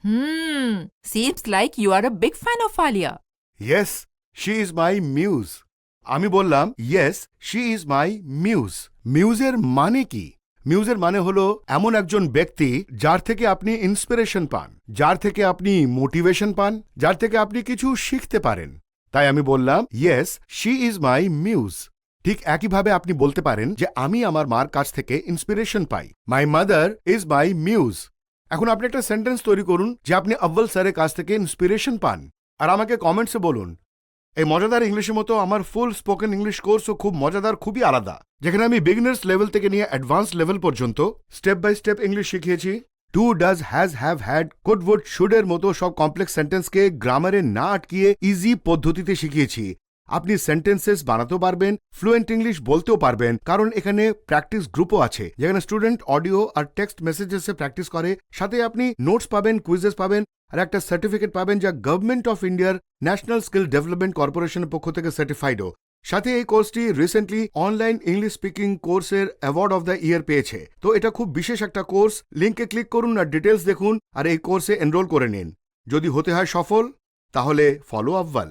Seems like you are a big fan of Alia. Yes she is my muse. আমি বললাম yes she is my muse. মিউজের মানে কি? মিউজের মানে হলো এমন একজন ব্যক্তি যার থেকে আপনি ইন্সপিরেশন পান, যার থেকে আপনি মোটিভেশন পান, যার থেকে আপনি কিছু শিখতে পারেন। তাই আমি বললাম yes she is my muse. ঠিক একইভাবে আপনি বলতে পারেন যে আমি আমার মার কাছ থেকে inspiration pi. My mother is my muse. এখন আপনি একটা সেন্টেন্স তৈরি করুন যে আপনি আব্বাল স্যারের কাছ থেকে ইন্সপিরেশন পান, আর আমাকে কমেন্টসে বলুন। এই মজাদার ইংলিশের মতো আমার ফুল স্পোকেন ইংলিশ কোর্সও খুব মজাদার, খুবই আলাদা, যেখানে আমি বিগিনার্স লেভেল থেকে নিয়ে অ্যাডভান্স লেভেল পর্যন্ত স্টেপ বাই স্টেপ ইংলিশ শিখিয়েছি। Do, does, has, have, had, could, would, should এর মতো সব কমপ্লেক্স সেন্টেন্সকে গ্রামারে না আটকিয়ে ইজি পদ্ধতিতে শিখিয়েছি। আপনি সেন্টেন্সেস বানাতেও পারবেন, ফ্লুয়েন্ট ইংলিশ বলতেও পারবেন, কারণ এখানে প্র্যাকটিস গ্রুপও আছে, যেখানে স্টুডেন্ট অডিও আর টেক্সট মেসেজেসে প্র্যাকটিস করে। সাথে আপনি নোটস পাবেন, কুইজেস পাবেন, আর একটা সার্টিফিকেট পাবেন যা গভর্নমেন্ট অফ ইন্ডিয়ার ন্যাশনাল স্কিল ডেভেলপমেন্ট কর্পোরেশনের পক্ষ থেকে সার্টিফাইডও। সাথে এই কোর্সটি রিসেন্টলি অনলাইন ইংলিশ স্পিকিং কোর্সের অ্যাওয়ার্ড অফ দ্য ইয়ার পেয়েছে। তো এটা খুব বিশেষ একটা কোর্স। লিঙ্কে ক্লিক করুন আর ডিটেলস দেখুন আর এই কোর্সে এনরোল করে নিন। যদি হতে হয় সফল, তাহলে ফলো আব্বাল।